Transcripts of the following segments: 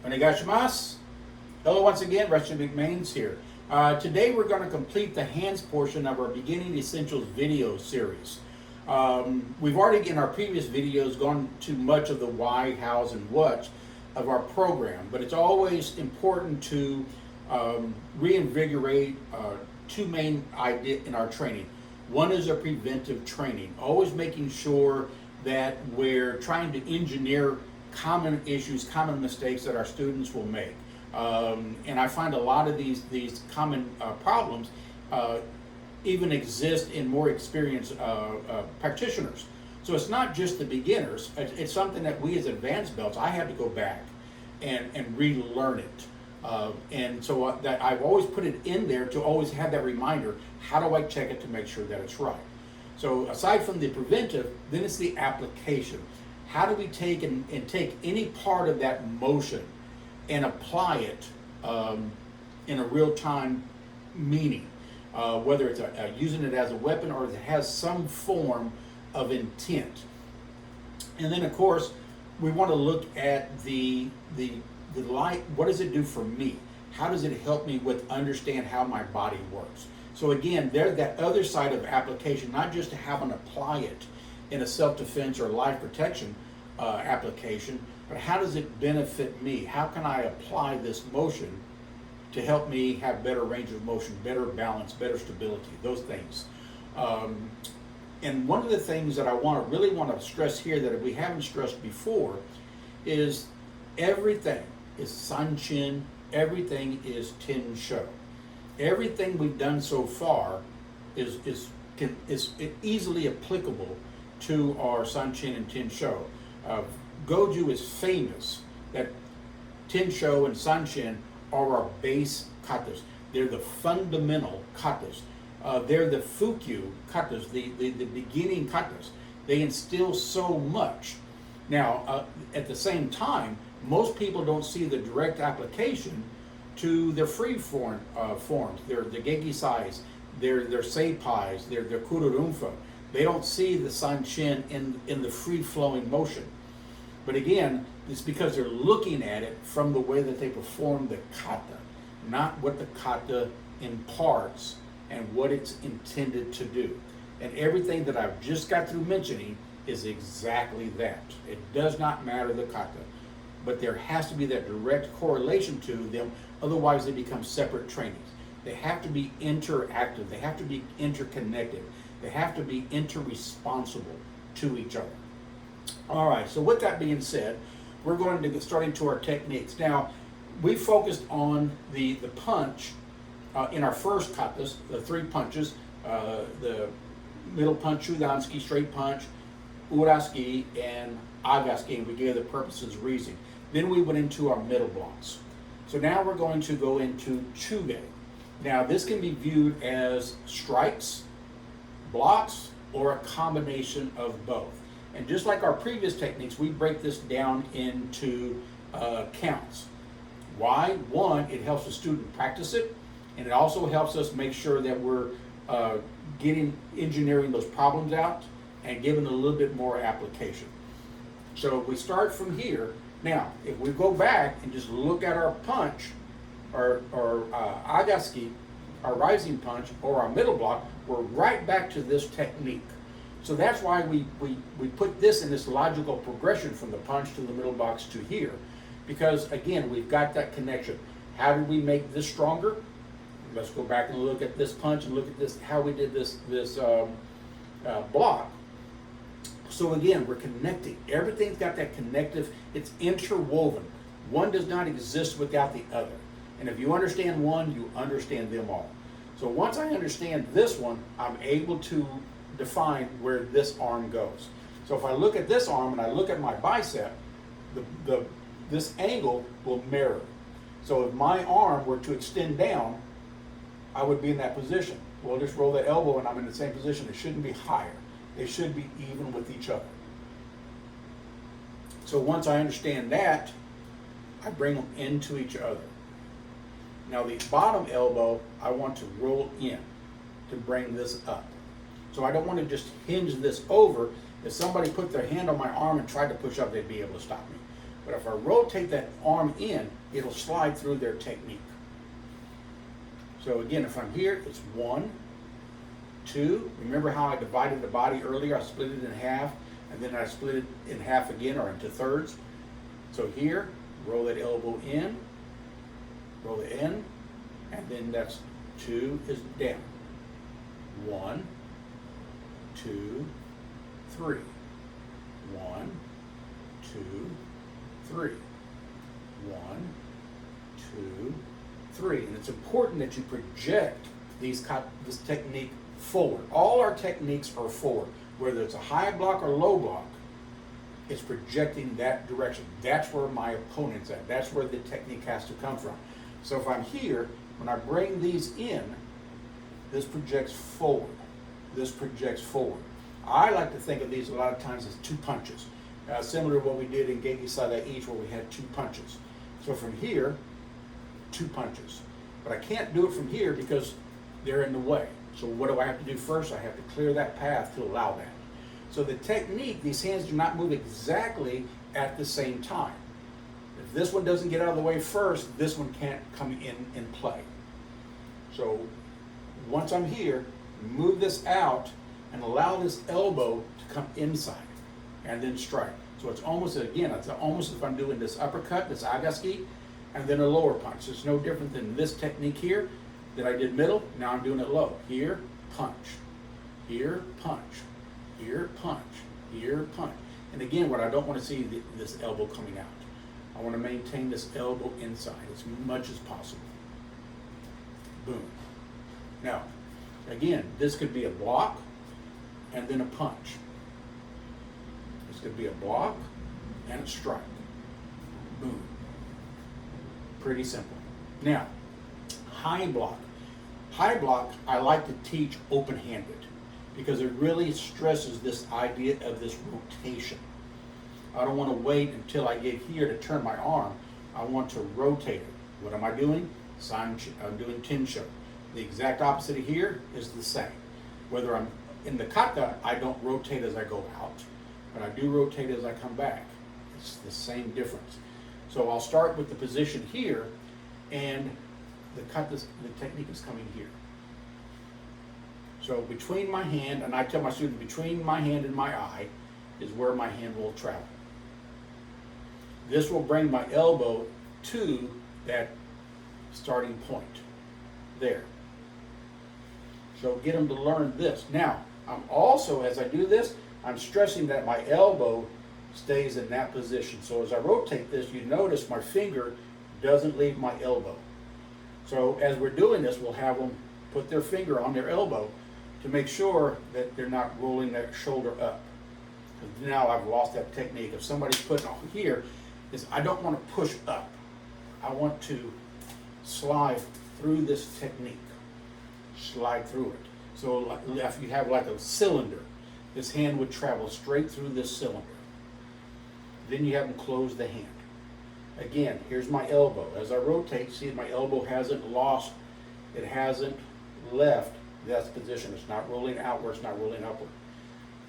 Onegashimasu. Hello once again, Russian McMahon's here. Today we're going to complete the hands portion of our Beginning Essentials video series. We've already in our previous videos gone to much of the why, hows, and what of our program, but it's always important to reinvigorate two main ideas in our training. One is a preventive training, always making sure that we're trying to engineer common issues, common mistakes that our students will make. And I find a lot of these common problems even exist in more experienced practitioners. So it's not just the beginners, it's something that we as advanced belts, I had to go back and relearn it. And so that I've always put it in there to always have that reminder, how do I check it to make sure that it's right? So aside from the preventive, then it's the application. How do we take and take any part of that motion and apply it in a real-time meaning, whether it's using it as a weapon or it has some form of intent. And then of course, we want to look at the light, what does it do for me? How does it help me with understand how my body works? So again, there's that other side of application, not just to have and apply it in a self-defense or life protection application, but how does it benefit me? How can I apply this motion to help me have better range of motion, better balance, better stability, those things. And one of the things that I really want to stress here that we haven't stressed before is everything is Sanchin, everything is Tensho. Everything we've done so far is easily applicable to our Sanchin and Tensho. Goju is famous that Tensho and Sanchin are our base katas. They're the fundamental katas. They're the fukyu katas, the beginning katas. They instill so much. Now, at the same time, most people don't see the direct application to their free forms, their gegisais, their seipais, their kururumfa. They don't see the Sanchin in the free-flowing motion. But again, it's because they're looking at it from the way that they perform the kata, not what the kata imparts and what it's intended to do. And everything that I've just got through mentioning is exactly that. It does not matter the kata, but there has to be that direct correlation to them, otherwise they become separate trainings. They have to be interactive, they have to be interconnected, they have to be interresponsible to each other. All right, so with that being said, we're going to get starting to our techniques. Now, we focused on the punch in our first katas, the three punches, the middle punch, shudanski, straight punch, uraski, and agaski, and we gave the purposes reason. Then we went into our middle blocks. So now we're going to go into chuge. Now, this can be viewed as strikes, blocks, or a combination of both. And just like our previous techniques, we break this down into counts. Why? One, it helps the student practice it, and it also helps us make sure that we're engineering those problems out and giving a little bit more application. So if we start from here, now if we go back and just look at our punch, or agaski, our rising punch, or our middle block, we're right back to this technique. So that's why we put this in this logical progression from the punch to the middle box to here. Because again, we've got that connection. How did we make this stronger? Let's go back and look at this punch and look at this, how we did this block. So again, we're connecting. Everything's got that connective, it's interwoven. One does not exist without the other. And if you understand one, you understand them all. So once I understand this one, I'm able to define where this arm goes. So if I look at this arm and I look at my bicep, this angle will mirror. So if my arm were to extend down, I would be in that position. Well, just roll the elbow and I'm in the same position. It shouldn't be higher. They should be even with each other. So once I understand that, I bring them into each other. Now the bottom elbow, I want to roll in to bring this up. So I don't want to just hinge this over. If somebody put their hand on my arm and tried to push up, they'd be able to stop me. But if I rotate that arm in, it'll slide through their technique. So again, if I'm here, it's 1, 2. Remember how I divided the body earlier? I split it in half, and then I split it in half again, or into thirds. So here, roll that elbow in, roll it in, and then that's 2 is down. 1, 2, 3. 1, 2, 3. 1, 2, 3. And it's important that you project this technique forward. All our techniques are forward. Whether it's a high block or low block, it's projecting that direction. That's where my opponent's at. That's where the technique has to come from. So if I'm here, when I bring these in, this projects forward. This projects forward. I like to think of these a lot of times as 2 punches. Similar to what we did in Geiki Sada Ichi, where we had 2 punches. So from here, 2 punches. But I can't do it from here because they're in the way. So what do I have to do first? I have to clear that path to allow that. So the technique, these hands do not move exactly at the same time. If this one doesn't get out of the way first, this one can't come in play. So once I'm here, move this out and allow this elbow to come inside and then strike. So it's almost, again, it's almost as if I'm doing this uppercut, this agaski, and then a lower punch. It's no different than this technique here that I did middle. Now I'm doing it low. Here, punch. Here, punch. Here, punch. Here, punch. And again, what I don't want to see this elbow coming out. I want to maintain this elbow inside as much as possible. Boom. Now, again, this could be a block and then a punch. This could be a block and a strike. Boom. Pretty simple. Now, high block. High block, I like to teach open-handed because it really stresses this idea of this rotation. I don't want to wait until I get here to turn my arm. I want to rotate it. What am I doing? I'm doing Tensho. The exact opposite of here is the same. Whether I'm in the kata, I don't rotate as I go out, but I do rotate as I come back. It's the same difference. So I'll start with the position here, and the technique is coming here. So between my hand, and I tell my student, between my hand and my eye is where my hand will travel. This will bring my elbow to that starting point there. So get them to learn this. Now, I'm also, as I do this, I'm stressing that my elbow stays in that position. So as I rotate this, you notice my finger doesn't leave my elbow. So as we're doing this, we'll have them put their finger on their elbow to make sure that they're not rolling that shoulder up. Because now I've lost that technique. If somebody's putting on here, is I don't want to push up. I want to slide through this technique. Slide through it. So if you have like a cylinder, this hand would travel straight through this cylinder. Then you have them close the hand. Again, here's my elbow. As I rotate, see my elbow hasn't lost, it hasn't left that position. It's not rolling outward, it's not rolling upward.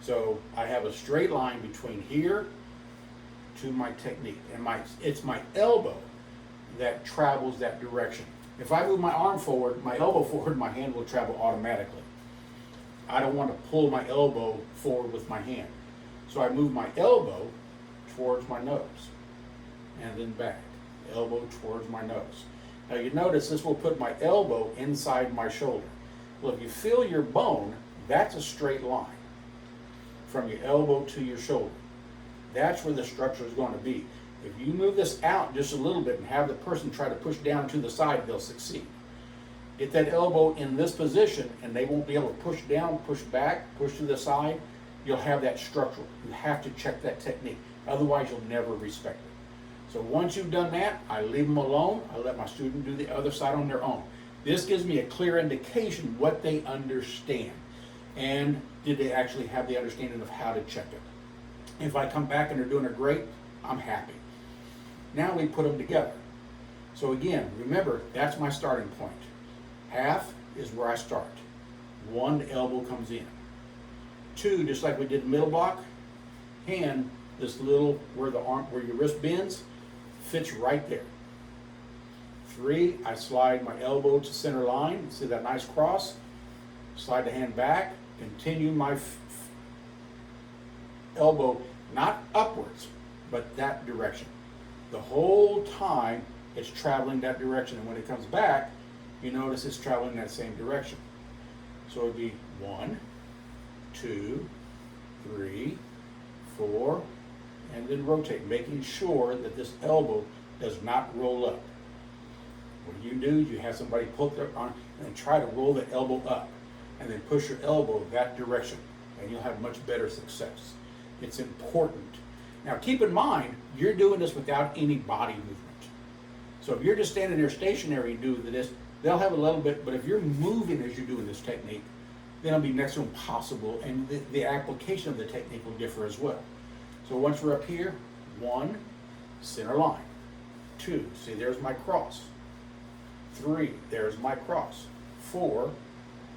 So I have a straight line between here to my technique. And it's my elbow that travels that direction. If I move my arm forward, my elbow forward, my hand will travel automatically. I don't want to pull my elbow forward with my hand. So I move my elbow towards my nose and then back. Elbow towards my nose. Now you notice this will put my elbow inside my shoulder. Well, if you feel your bone, that's a straight line from your elbow to your shoulder. That's where the structure is going to be. If you move this out just a little bit and have the person try to push down to the side, they'll succeed. Get that elbow in this position and they won't be able to push down, push back, push to the side. You'll have that structural. You have to check that technique. Otherwise, you'll never respect it. So once you've done that, I leave them alone. I let my student do the other side on their own. This gives me a clear indication what they understand. And did they actually have the understanding of how to check it? If I come back and they're doing it great, I'm happy. Now we put them together. So again, remember, that's my starting point. Half is where I start. 1, the elbow comes in. 2, just like we did middle block, hand this little, where the arm, where your wrist bends, fits right there. 3, I slide my elbow to center line. See that nice cross? Slide the hand back, continue my elbow, not upwards, but that direction. The whole time it's traveling that direction, and when it comes back, you notice it's traveling that same direction. So it'd be 1, 2, 3, 4, and then rotate, making sure that this elbow does not roll up. What you do, you have somebody put their arm and try to roll the elbow up, and then push your elbow that direction, and you'll have much better success. It's important. Now keep in mind, you're doing this without any body movement. So if you're just standing there stationary and doing this, they'll have a little bit, but if you're moving as you're doing this technique, then it'll be next to impossible, and the application of the technique will differ as well. So once we're up here, 1, center line. 2, see there's my cross. 3, there's my cross. 4,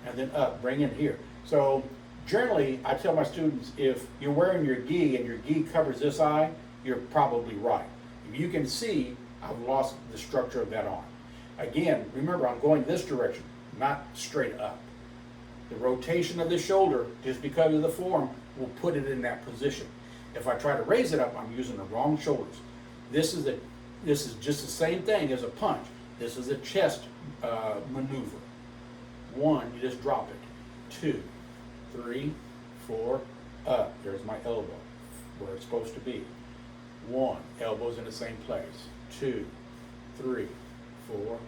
and then up, bring it here. So generally, I tell my students, if you're wearing your gi and your gi covers this eye, you're probably right. If you can see, I've lost the structure of that arm. Again, remember, I'm going this direction, not straight up. The rotation of the shoulder, just because of the form, will put it in that position. If I try to raise it up, I'm using the wrong shoulders. This is just the same thing as a punch. This is a chest maneuver. 1, you just drop it. 2, 3, 4, up. There's my elbow, where it's supposed to be. 1, elbows in the same place. 2, 3, 4,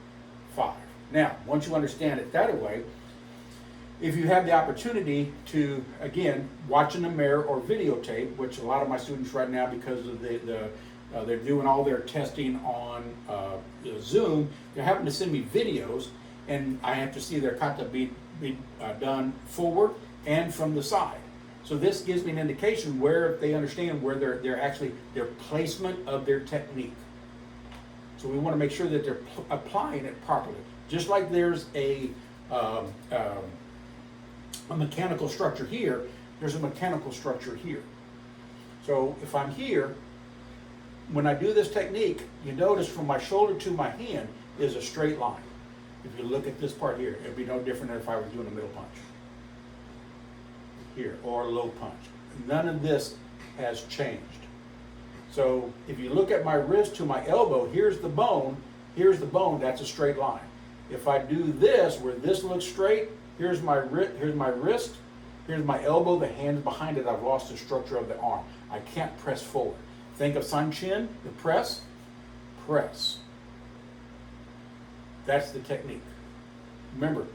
5. Now, once you understand it that way, if you have the opportunity to, again, watch in the mirror or videotape, which a lot of my students right now, because of they're doing all their testing on Zoom, they're having to send me videos, and I have to see their kata be done forward and from the side. So this gives me an indication where they understand where they're actually, their placement of their technique. So we want to make sure that they're applying it properly. Just like there's a mechanical structure here, there's a mechanical structure here. So if I'm here, when I do this technique, you notice from my shoulder to my hand is a straight line. If you look at this part here, it'd be no different than if I was doing a middle punch. Here, or a low punch. None of this has changed. So if you look at my wrist to my elbow, here's the bone, that's a straight line. If I do this, where this looks straight, here's my wrist, here's my elbow, the hand's behind it, I've lost the structure of the arm. I can't press forward. Think of Sanchin, the press. That's the technique. Remember,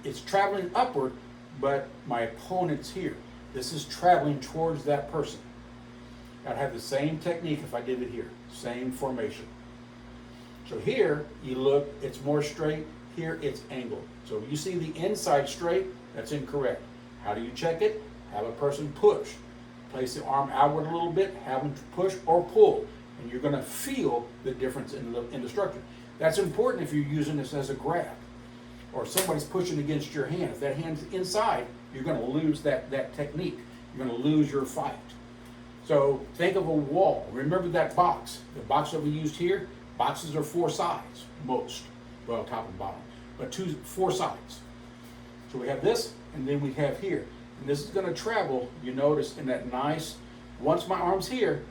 it's traveling upward, but my opponent's here. This is traveling towards that person. I'd have the same technique if I did it here, same formation. So here, you look, it's more straight, here it's angled. So you see the inside straight, that's incorrect. How do you check it? Have a person push. Place the arm outward a little bit, have them push or pull, and you're gonna feel the difference in the structure. That's important if you're using this as a grab, or somebody's pushing against your hand. If that hand's inside, you're gonna lose that technique. You're gonna lose your fight. So think of a wall. Remember that box. The box that we used here, boxes are 4 sides, most. Well, top and bottom, but 4 sides. So we have this, and then we have here. And this is gonna travel, you notice, in that nice, once my arm's here,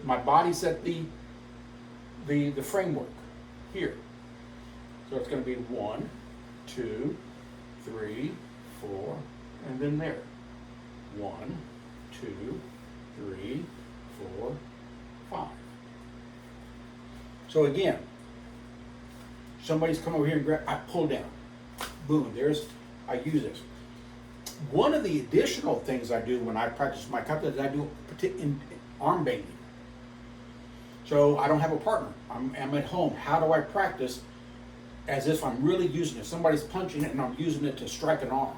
my body's at the framework here. So it's gonna be 1, 2, 3, 4, and then there. 1, 2, 3, 4, 5. So again, somebody's come over here and grab, I pull down. Boom, I use this. One of the additional things I do when I practice my kata is I do in arm banging. So I don't have a partner. I'm at home. How do I practice as if I'm really using it? Somebody's punching it and I'm using it to strike an arm.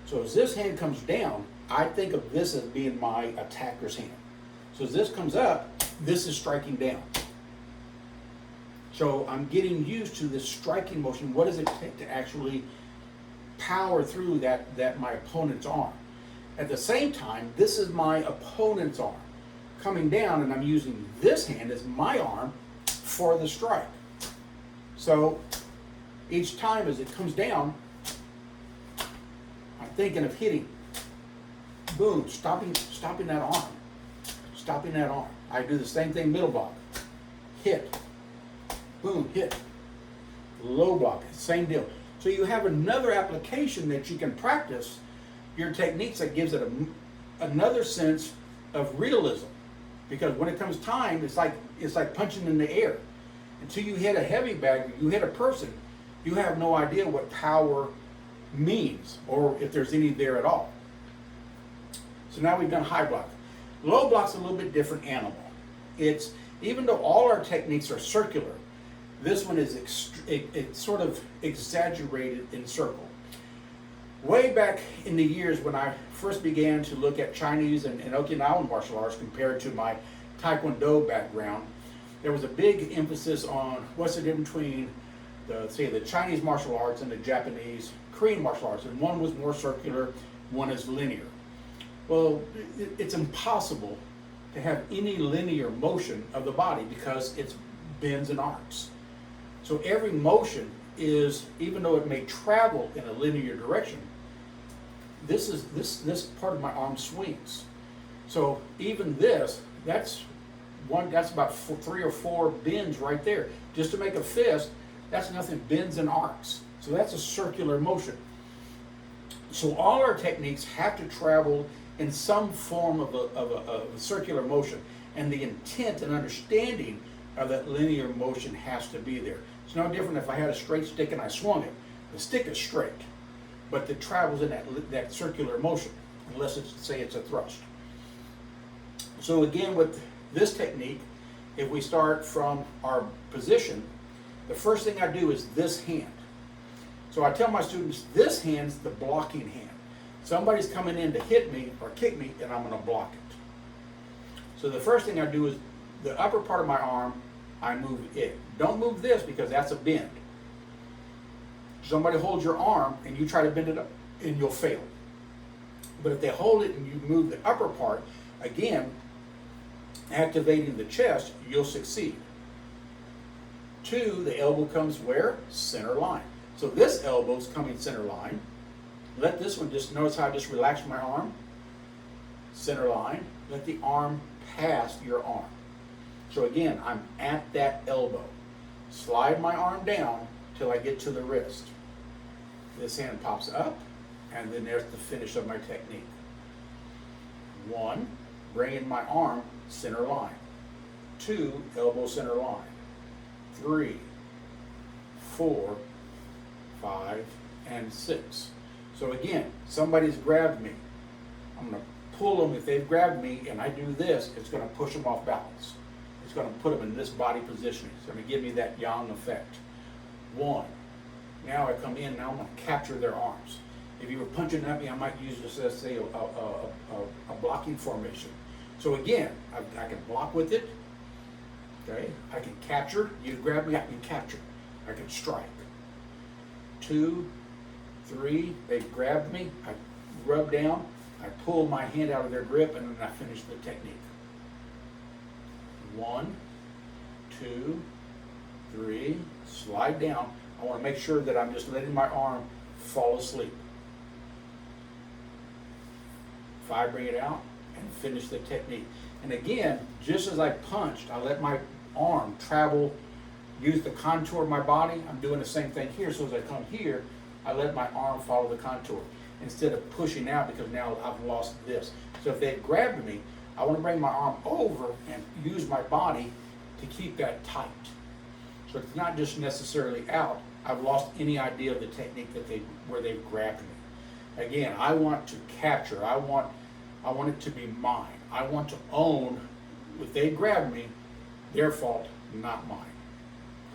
So as this hand comes down, I think of this as being my attacker's hand. So as this comes up, this is striking down. So I'm getting used to this striking motion. What does it take to actually power through that my opponent's arm? At the same time, this is my opponent's arm. coming down and I'm using this hand as my arm for the strike. So each time as it comes down, I'm thinking of hitting. Boom, stopping that arm. Stopping that arm. I do the same thing, middle block. Hit. Boom, hit. Low block, same deal. So you have another application that you can practice your techniques that gives it another sense of realism. Because when it comes time, it's like punching in the air. Until you hit a heavy bag, you hit a person, you have no idea what power means or if there's any there at all. So now we've done high block. Low block's a little bit different animal. It's, even though all our techniques are circular, this one is it's sort of exaggerated in circle. Way back in the years when I first began to look at Chinese and Okinawan martial arts compared to my Taekwondo background, there was a big emphasis on what's the difference between the Chinese martial arts and the Japanese, Korean martial arts. And one was more circular, one is linear. Well, it's impossible to have any linear motion of the body because it's bends and arcs. So every motion is, even though it may travel in a linear direction, this part of my arm swings. So even this, that's about 3 or 4 bends right there. Just to make a fist, that's nothing, bends and arcs. So that's a circular motion. So all our techniques have to travel in some form of a circular motion. And the intent and understanding of that linear motion has to be there. It's no different if I had a straight stick and I swung it. The stick is straight, but it travels in that circular motion, unless it's a thrust. So again, with this technique, if we start from our position, the first thing I do is this hand. So I tell my students, this hand's the blocking hand. Somebody's coming in to hit me or kick me, and I'm going to block it. So the first thing I do is the upper part of my arm, I move it. Don't move this because that's a bend. Somebody holds your arm and you try to bend it up and you'll fail. But if they hold it and you move the upper part, again, activating the chest, you'll succeed. 2, the elbow comes where? Center line. So this elbow's coming center line. Let this one, just notice how I just relax my arm. Center line. Let the arm pass your arm. So again, I'm at that elbow. Slide my arm down till I get to the wrist. This hand pops up, and then there's the finish of my technique. 1, bringing my arm center line. 2, elbow center line. 3, 4, 5, and 6. So again, somebody's grabbed me. I'm going to pull them. If they've grabbed me and I do this, it's going to push them off balance. It's going to put them in this body positioning. It's going to give me that yang effect. 1. Now I come in, now I'm going to capture their arms. If you were punching at me, I might use this as, say, a blocking formation. So again, I can block with it. Okay, I can capture. You grab me, I can capture. I can strike. 2, 3, they've grabbed me, I rub down, I pull my hand out of their grip, and then I finish the technique. 1, 2, 3, slide down. I want to make sure that I'm just letting my arm fall asleep. 5, bring it out, and finish the technique. And again, just as I punched, I let my arm travel, use the contour of my body. I'm doing the same thing here. So as I come here, I let my arm follow the contour instead of pushing out, because now I've lost this. So if they've grabbed me, I want to bring my arm over and use my body to keep that tight. So it's not just necessarily out. I've lost any idea of the technique where they've grabbed me. Again, I want to capture. I want it to be mine. I want to own. If they grab me, their fault, not mine.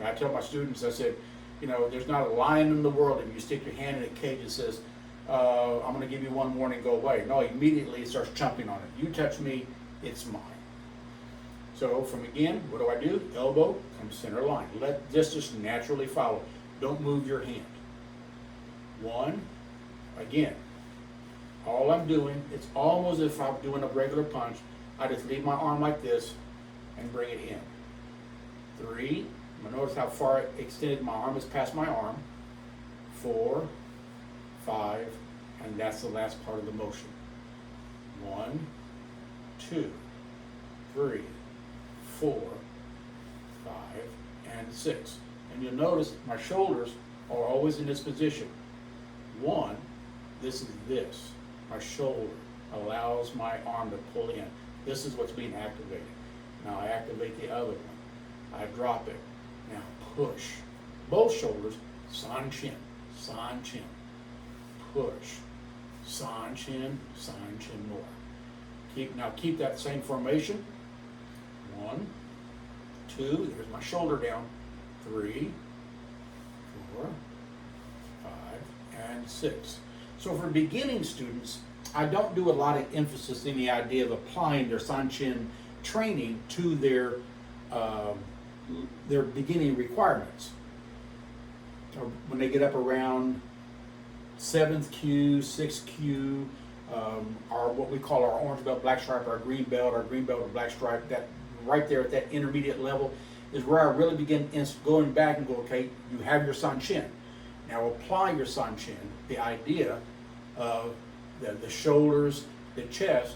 I tell my students, I said, there's not a lion in the world if you stick your hand in a cage and says, I'm going to give you one warning, go away. No, immediately it starts chomping on it. You touch me, it's mine. So again, what do? Elbow comes center line. Let this just naturally follow. Don't move your hand. 1, again, all I'm doing, it's almost as if I'm doing a regular punch. I just leave my arm like this and bring it in. 3, I'm gonna notice how far extended my arm is past my arm. 4, 5, and that's the last part of the motion. 1, 2, 3, 4, 5, and 6. And you'll notice my shoulders are always in this position. 1, this is this. My shoulder allows my arm to pull in. This is what's being activated. Now I activate the other one. I drop it. Now push. Both shoulders, Sanchin, Sanchin. Push. Sanchin, Sanchin more. Now keep that same formation. 1, 2, there's my shoulder down. 3, 4, 5, and 6. So for beginning students, I don't do a lot of emphasis in the idea of applying their Sanchin training to their beginning requirements. So when they get up around 7th Q, 6th Q, our what we call our orange belt, black stripe, our green belt or black stripe, that right there at that intermediate level is where I really begin going back and go, okay, you have your Sanchin. Now apply your Sanchin, the idea of the shoulders, the chest.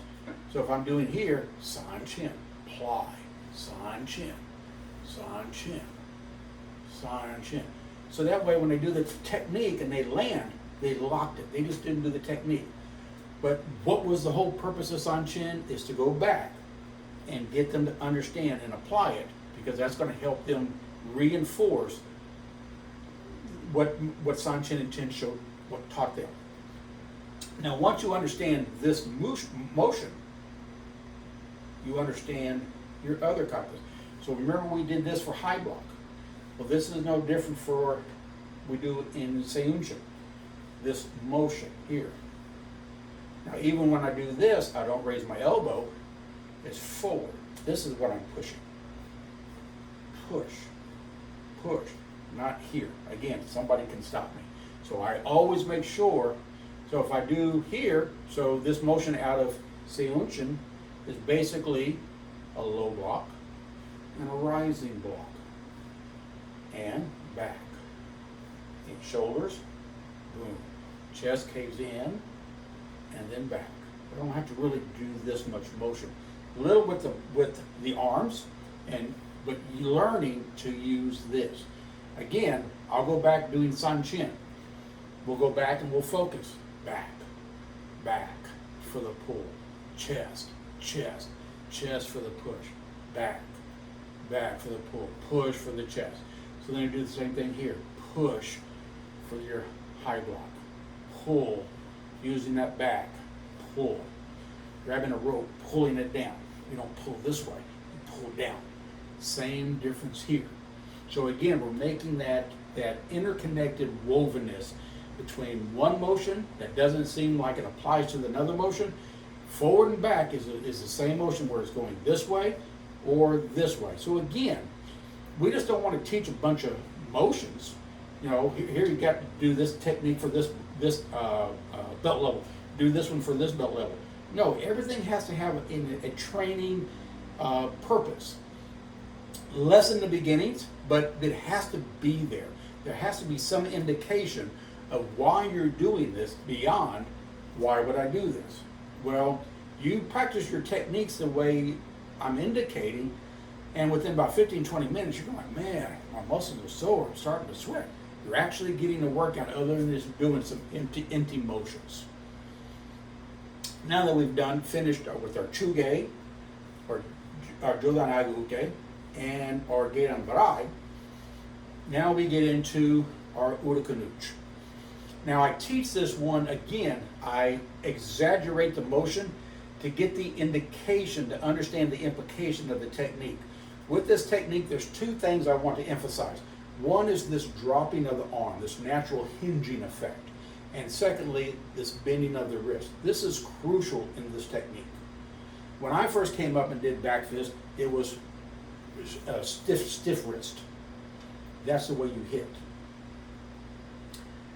So if I'm doing here, Sanchin, apply, Sanchin, Sanchin, Sanchin. So that way when they do the technique and they land, they locked it. They just didn't do the technique. But what was the whole purpose of Sanchin is to go back and get them to understand and apply it, because that's going to help them reinforce what Sanchin and Tensho taught them. Now, once you understand this motion, you understand your other concepts. So remember we did this for high block. Well, this is no different for, we do in Seiyunchin, this motion here. Now, even when I do this, I don't raise my elbow, it's forward. This is what I'm pushing. Push, push, not here. Again, somebody can stop me. So I always make sure, so if I do here, so this motion out of Seiyunchin is basically a low block and a rising block. And back. In shoulders, boom. Chest caves in, and then back. I don't have to really do this much motion. A little with the arms, but you're learning to use this. Again, I'll go back doing Sanchin. We'll go back and we'll focus. Back, back for the pull. Chest, chest, chest for the push. Back, back for the pull. Push for the chest. So then you do the same thing here. Push for your high block. Pull, using that back. Pull. Grabbing a rope, pulling it down. You don't pull this way, you pull down. Same difference here. So again, we're making that interconnected wovenness between one motion that doesn't seem like it applies to another motion. Forward and back is the same motion where it's going this way or this way. So again, we just don't want to teach a bunch of motions. You know, here you got to do this technique for this belt level. Do this one for this belt level. No, everything has to have a training purpose. Less in the beginnings, but it has to be there. There has to be some indication of why you're doing this beyond, why would I do this? Well, you practice your techniques the way I'm indicating, and within about 15, 20 minutes, you're going, man, my muscles are sore, I'm starting to sweat. You're actually getting a workout other than just doing some empty motions. Now that we've finished with our Chuge, or our Jodan-Agu-Uke, and our Geiran Barai, now we get into our Urakunuch. Now I teach this one again, I exaggerate the motion to get the indication, to understand the implication of the technique. With this technique, there's two things I want to emphasize. One is this dropping of the arm, this natural hinging effect. And secondly, this bending of the wrist. This is crucial in this technique. When I first came up and did back fist, it was a stiff wrist. That's the way you hit.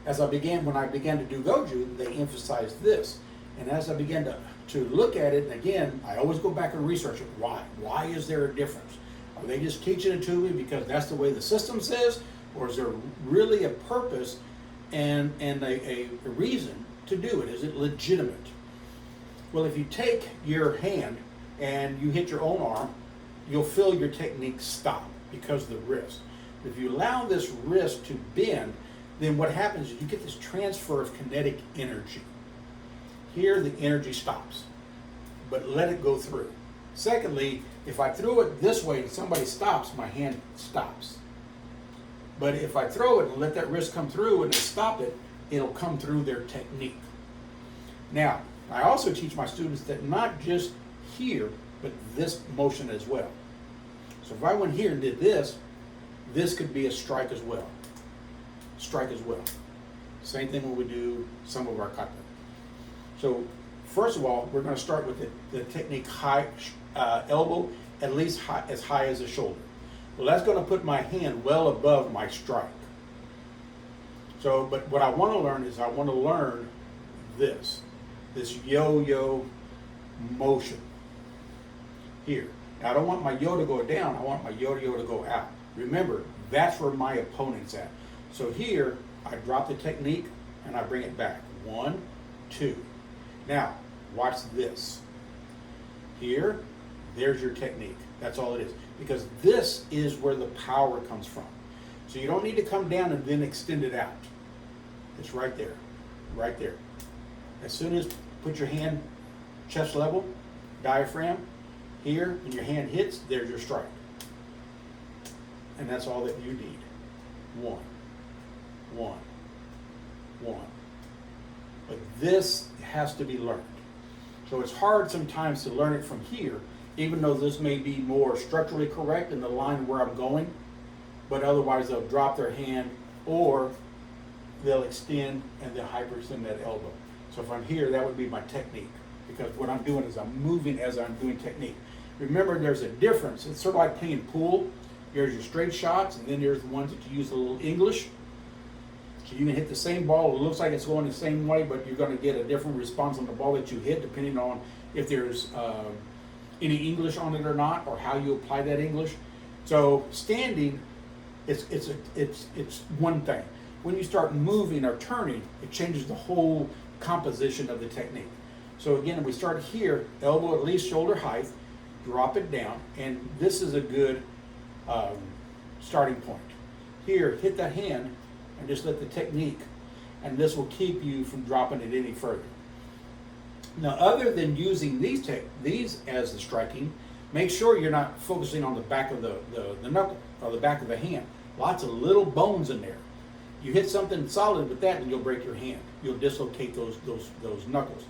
When I began to do Goju, they emphasized this. And as I began to to look at it, and again, I always go back and research it. Why? Why is there a difference? Are they just teaching it to me because that's the way the system says, or is there really a purpose and a reason to do it? Is it legitimate? Well, if you take your hand and you hit your own arm, you'll feel your technique stop because of the wrist. If you allow this wrist to bend, then what happens is you get this transfer of kinetic energy. Here the energy stops, but let it go through. Secondly, if I throw it this way and somebody stops, my hand stops. But if I throw it and let that wrist come through and stop it, it'll come through their technique. Now, I also teach my students that not just here, but this motion as well. So if I went here and did this, this could be a strike as well. Strike as well. Same thing when we do some of our kata. So first of all, we're going to start with the technique high, elbow at least as high as the shoulder. Well, that's going to put my hand well above my strike. So, but what I want to learn is I want to learn this yo-yo motion here. Now, I don't want my yo to go down. I want my yo-yo to go out. Remember, that's where my opponent's at. So here, I drop the technique and I bring it back. 1, 2. Now, watch this. Here, there's your technique. That's all it is. Because this is where the power comes from. So you don't need to come down and then extend it out. It's right there. Right there. As soon as put your hand chest level, diaphragm, here, and your hand hits, there's your strike. And that's all that you need. 1, 1, 1. But this has to be learned. So it's hard sometimes to learn it from here, even though this may be more structurally correct in the line where I'm going, but otherwise they'll drop their hand or they'll extend and they'll hyperextend that elbow. So if I'm here, that would be my technique, because what I'm doing is I'm moving as I'm doing technique. Remember, there's a difference. It's sort of like playing pool. There's your straight shots, and then there's the ones that you use a little English. So you can hit the same ball. It looks like it's going the same way, but you're going to get a different response on the ball that you hit, depending on if there's any English on it or not, or how you apply that English. So standing, it's one thing. When you start moving or turning, it changes the whole composition of the technique. So again, we start here, elbow at least shoulder height, drop it down, and this is a good starting point. Here, hit that hand and just let the technique, and this will keep you from dropping it any further. Now, other than using these as the striking, make sure you're not focusing on the back of the knuckle or the back of the hand. Lots of little bones in there. You hit something solid with that and you'll break your hand. You'll dislocate those knuckles.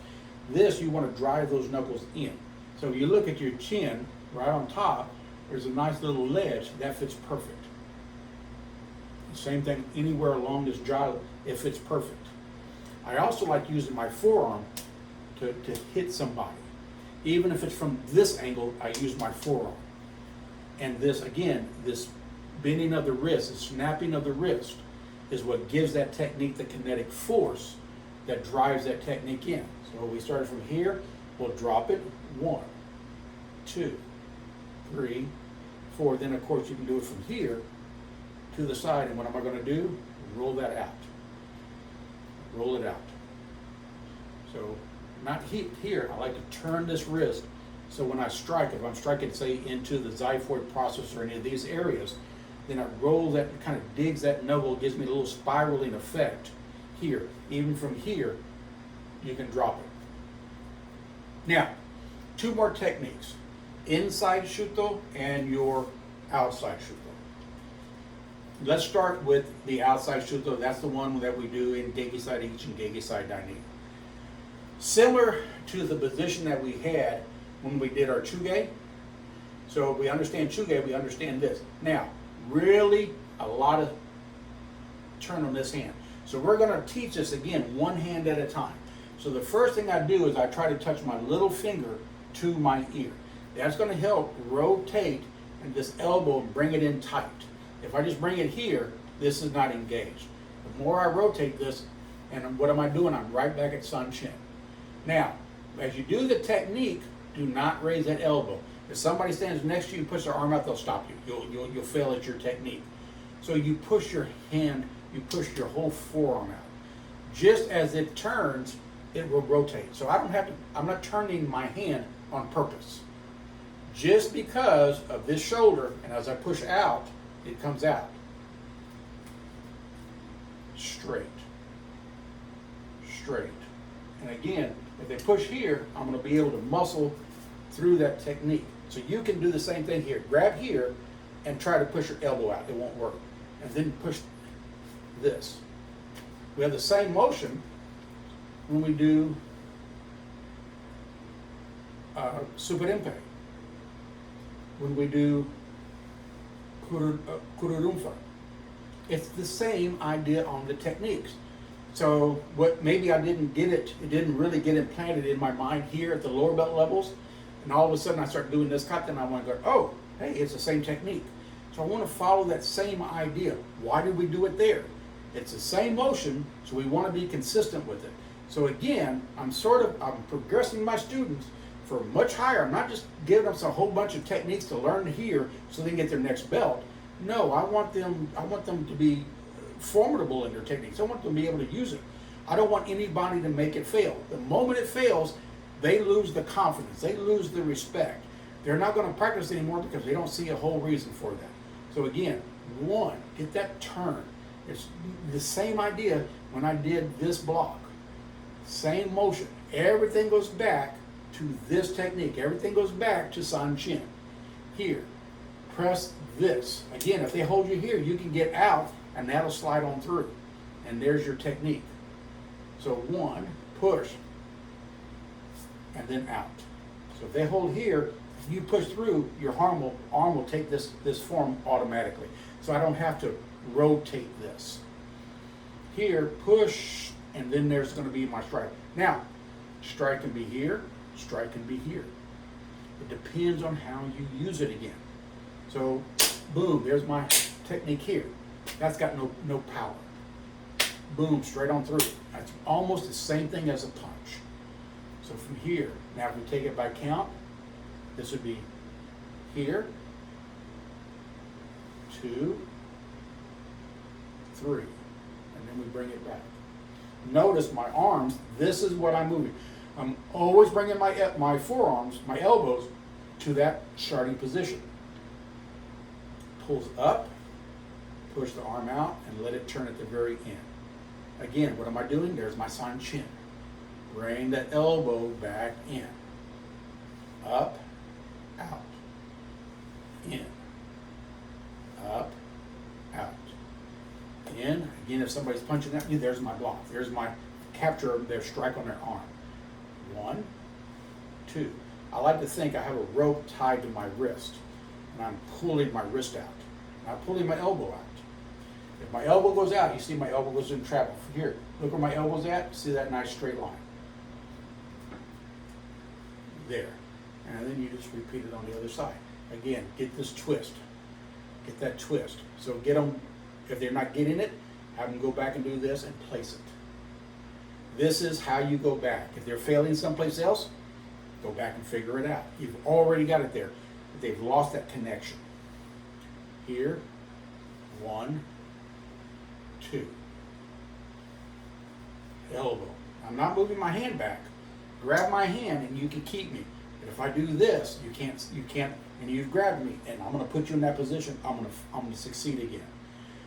This, you want to drive those knuckles in. So if you look at your chin, right on top, there's a nice little ledge. That fits perfect. Same thing anywhere along this jaw, it fits perfect. I also like using my forearm to hit somebody. Even if it's from this angle, I use my forearm. And this, again, this bending of the wrist, the snapping of the wrist, is what gives that technique the kinetic force that drives that technique in. So we started from here, we'll drop it, 1, 2, 3, 4. Then of course you can do it from here to the side, and what am I going to do? Roll that out. Roll it out. So not here, I like to turn this wrist, so when I strike, if I'm striking, say, into the xiphoid process or any of these areas, then I roll that, kind of digs that knuckle, gives me a little spiraling effect here. Even from here, you can drop it. Now, 2 more techniques. Inside shuto and your outside shuto. Let's start with the outside shuto. That's the one that we do in Gegisai Ichi and Gegisai Daini. Similar to the position that we had when we did our chuge. So if we understand chuge, we understand this. Now, really a lot of turn on this hand. So we're going to teach this again, one hand at a time. So the first thing I do is I try to touch my little finger to my ear. That's going to help rotate and this elbow and bring it in tight. If I just bring it here, this is not engaged. The more I rotate this, and what am I doing? I'm right back at Sanchin. Now, as you do the technique, do not raise that elbow. If somebody stands next to you and puts their arm out, they'll stop you. You'll fail at your technique. So you push your hand, you push your whole forearm out. Just as it turns, it will rotate. So I'm not turning my hand on purpose. Just because of this shoulder, and as I push out, it comes out. Straight. Straight. And again, if they push here, I'm going to be able to muscle through that technique. So you can do the same thing here. Grab here and try to push your elbow out. It won't work. And then push this. We have the same motion when we do super impact. When we do kururumfa. It's the same idea on the techniques. So what maybe I didn't get it didn't really get implanted in my mind here at the lower belt levels, and all of a sudden I start doing this kata and I want to go, oh, hey, it's the same technique. So I want to follow that same idea. Why did we do it there? It's the same motion, so we want to be consistent with it. So again, I'm progressing my students for much higher. I'm not just giving them a whole bunch of techniques to learn here so they can get their next belt. No, I want them to be formidable in their techniques. I want them to be able to use it. I don't want anybody to make it fail. The moment it fails, they lose the confidence. They lose the respect. They're not going to practice anymore because they don't see a whole reason for that. So again, one, get that turn. It's the same idea when I did this block. Same motion. Everything goes back to this technique. Everything goes back to Sanchin. Here, press this. Again, if they hold you here, you can get out and that'll slide on through. And there's your technique. So one, push, and then out. So if they hold here, if you push through, your arm will take this form automatically. So I don't have to rotate this. Here, push, and then there's going to be my strike. Now, strike can be here, strike can be here. It depends on how you use it again. So, boom, there's my technique here. That's got no power. Boom, straight on through. That's almost the same thing as a punch. So from here, now if we take it by count, this would be here, 2, 3, and then we bring it back. Notice my arms, this is what I'm moving. I'm always bringing my forearms, my elbows, to that starting position. Pulls up, push the arm out, and let it turn at the very end. Again, what am I doing? There's my Sanchin. Bring that elbow back in. Up, out, in. Up, out. In. Again, if somebody's punching at me, there's my block. There's my capture of their strike on their arm. 1, 2. I like to think I have a rope tied to my wrist, and I'm pulling my wrist out. And I'm pulling my elbow out. If my elbow goes out, you see my elbow goes in travel. Here, look where my elbow's at. See that nice straight line? There. And then you just repeat it on the other side. Again, get this twist. Get that twist. So get them, if they're not getting it, have them go back and do this and place it. This is how you go back. If they're failing someplace else, go back and figure it out. You've already got it there. But they've lost that connection. Here, 1, 2. Elbow. I'm not moving my hand back. Grab my hand and you can keep me. But if I do this, you can't, and you've grabbed me, and I'm going to put you in that position, I'm going to succeed again.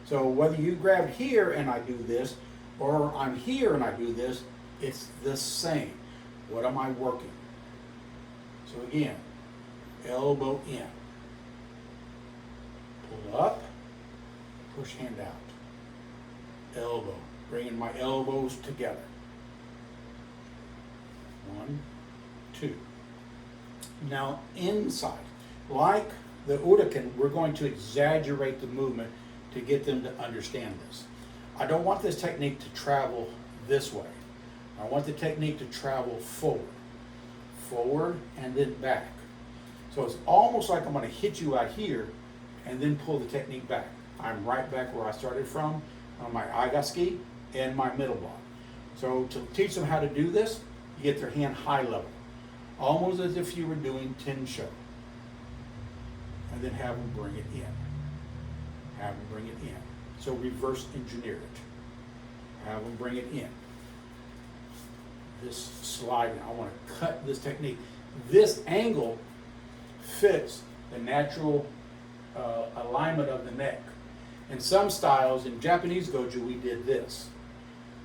So whether you grab here and I do this, or I'm here and I do this, it's the same. What am I working? So again, elbow in. Pull up, push hand out. Elbow, bringing my elbows together. 1, 2. Now inside, like the UchinaaDiKan, we're going to exaggerate the movement to get them to understand this. I don't want this technique to travel this way. I want the technique to travel forward and then back. So it's almost like I'm going to hit you out here and then pull the technique back. I'm right back where I started from on my Agaski and my middle block. So to teach them how to do this, you get their hand high level. almost as if you were doing Tensho. And then have them bring it in. Have them bring it in. So reverse engineer it. Have them bring it in. This sliding, I want to cut this technique. This angle fits the natural alignment of the neck. In some styles, in Japanese Goju, we did this.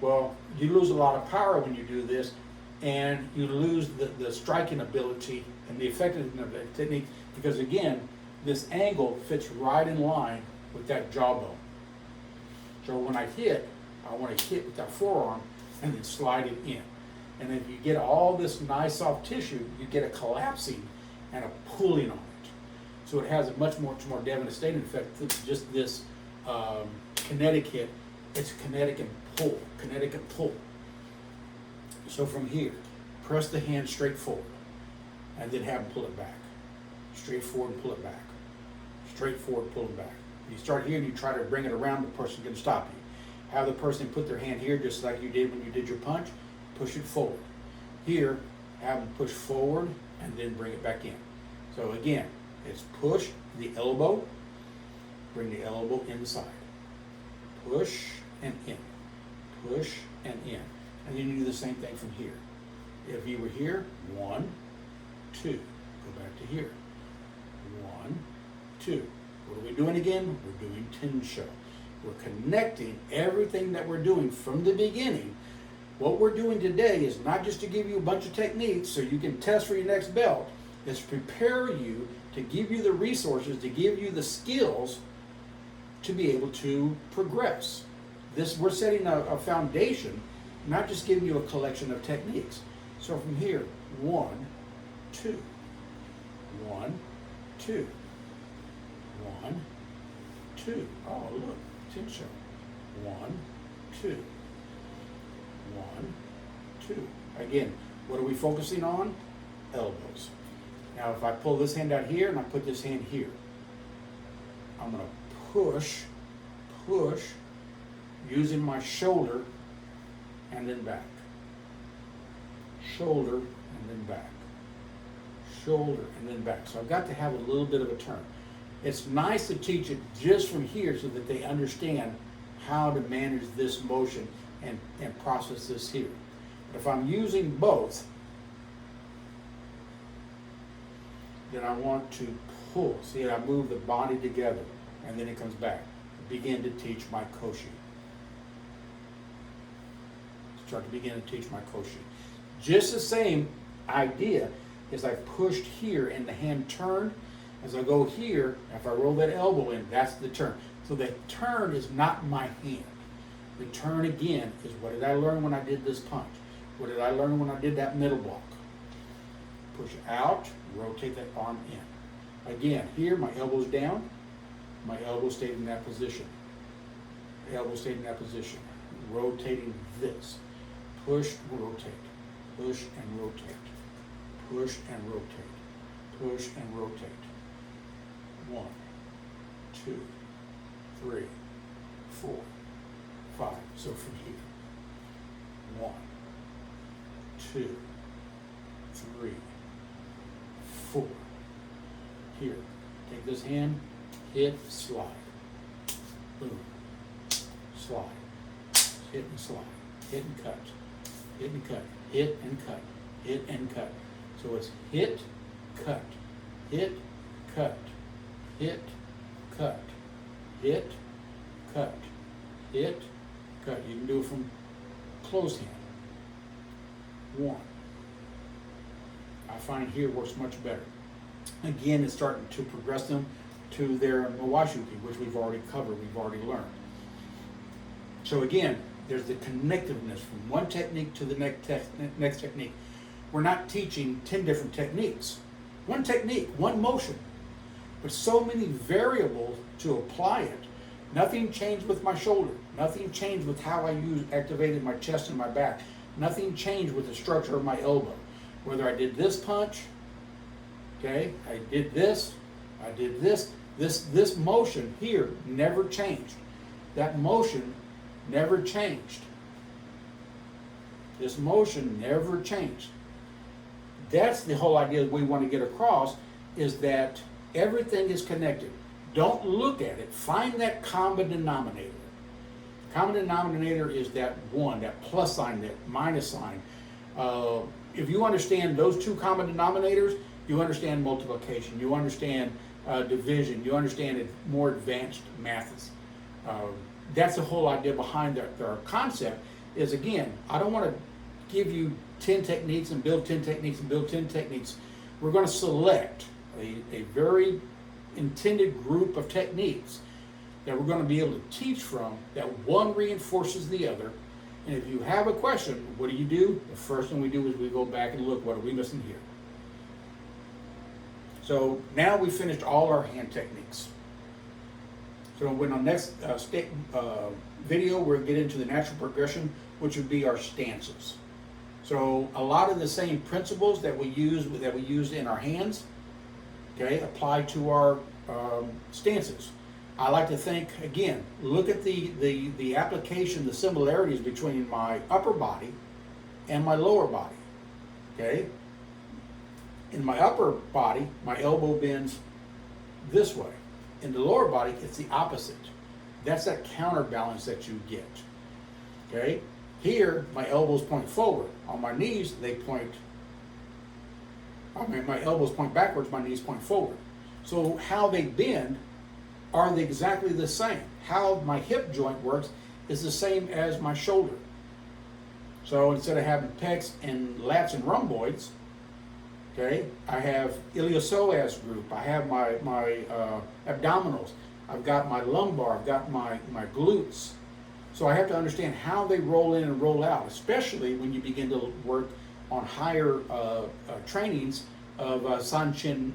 Well, you lose a lot of power when you do this, and you lose the striking ability and the effectiveness of the technique, because again, this angle fits right in line with that jawbone. So when I hit, I want to hit with that forearm and then slide it in. And if you get all this nice soft tissue, you get a collapsing and a pulling on it. So it has a much more devastating effect than just this kinetic hit. It's kinetic and pull. So from here, press the hand straight forward and then have them pull it back. Straight forward and pull it back. Straight forward, pull it back. You start here and you try to bring it around, the person can stop you. Have the person put their hand here just like you did when you did your punch, push it forward. Here, have them push forward and then bring it back in. So again, it's push the elbow, bring the elbow inside. Push and in. Push and in. And then you do the same thing from here. If you were here, 1, 2. Go back to here. 1, 2. What are we doing again? We're doing Tensho. We're connecting everything that we're doing from the beginning. What we're doing today is not just to give you a bunch of techniques so you can test for your next belt. It's prepare you to give you the resources, to give you the skills to be able to progress. We're setting a foundation, not just giving you a collection of techniques. So from here, 1, 2, 1, 2, 1, 2. Oh, look, Tensho. 1, 2, 1, 2. Again, what are we focusing on? Elbows. Now, if I pull this hand out here and I put this hand here, I'm going to push, using my shoulder and then back. Shoulder and then back. Shoulder and then back. So I've got to have a little bit of a turn. It's nice to teach it just from here so that they understand how to manage this motion and process this here. But if I'm using both, then I want to pull. See, I move the body together and then it comes back. Begin to teach my koshi. Start to begin to teach my koshi. Just the same idea as I pushed here and the hand turned. As I go here, if I roll that elbow in, that's the turn. So the turn is not my hand. The turn again is, what did I learn when I did this punch? What did I learn when I did that middle block? Push out, rotate that arm in. Again, here my elbow's down, my elbow stayed in that position. Elbow stayed in that position. Rotating this. Push, rotate. Push and rotate. Push and rotate. Push and rotate. 1, 2, 3, 4, 5. So from here, 1, 2, 3, 4. Here, take this hand, hit, slide. Boom. Slide. Hit and slide. Hit and cut. Hit and cut. Hit and cut. Hit and cut. So it's hit, cut. Hit, cut. Hit, cut. Hit, cut. Hit, cut. You can do it from closed hand. 1. I find here works much better. Again, it's starting to progress them to their Mawashuki, which we've already covered, we've already learned. So again, there's the connectiveness from one technique to the next technique. We're not teaching 10 different techniques. One technique, one motion, but so many variables to apply it. Nothing changed with my shoulder. Nothing changed with how I activated my chest and my back. Nothing changed with the structure of my elbow. Whether I did this punch, okay, I did this, I did this. This motion here never changed. That motion never changed. This motion never changed. that's the whole idea we want to get across, is that everything is connected. Don't look at it. Find that common denominator. Common denominator is that one, that plus sign, that minus sign. If you understand those two common denominators, you understand multiplication, you understand division, you understand it, more advanced maths. That's the whole idea behind our concept. Is, again, I don't want to give you 10 techniques and build 10 techniques and build 10 techniques. We're going to select a very intended group of techniques that we're going to be able to teach from, that one reinforces the other. And if you have a question, what do? The first thing we do is we go back and look, what are we missing here? So now we finished all our hand techniques. So in our next video, we'll get into the natural progression, which would be our stances. So a lot of the same principles that we use in our hands, okay, apply to our stances. I like to think, again, look at the application, the similarities between my upper body and my lower body, okay? In my upper body, my elbow bends this way. In the lower body, it's the opposite. That's that counterbalance that you get, okay? Here, my elbows point forward. On my knees, my elbows point backwards, my knees point forward. So how they bend are exactly the same. How my hip joint works is the same as my shoulder. So instead of having pecs and lats and rhomboids, okay, I have iliopsoas group. I have my abdominals. I've got my lumbar. I've got my glutes. So I have to understand how they roll in and roll out, especially when you begin to work on higher trainings of Sanchin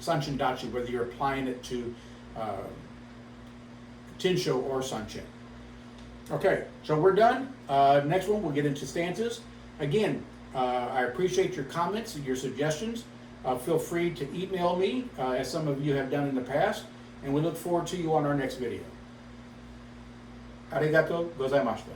Dachi, whether you're applying it to Tensho or Sanchin. Okay, so we're done. Next one, we'll get into stances. Again, I appreciate your comments and your suggestions. Feel free to email me, as some of you have done in the past, and we look forward to you on our next video. Arigato gozaimashita.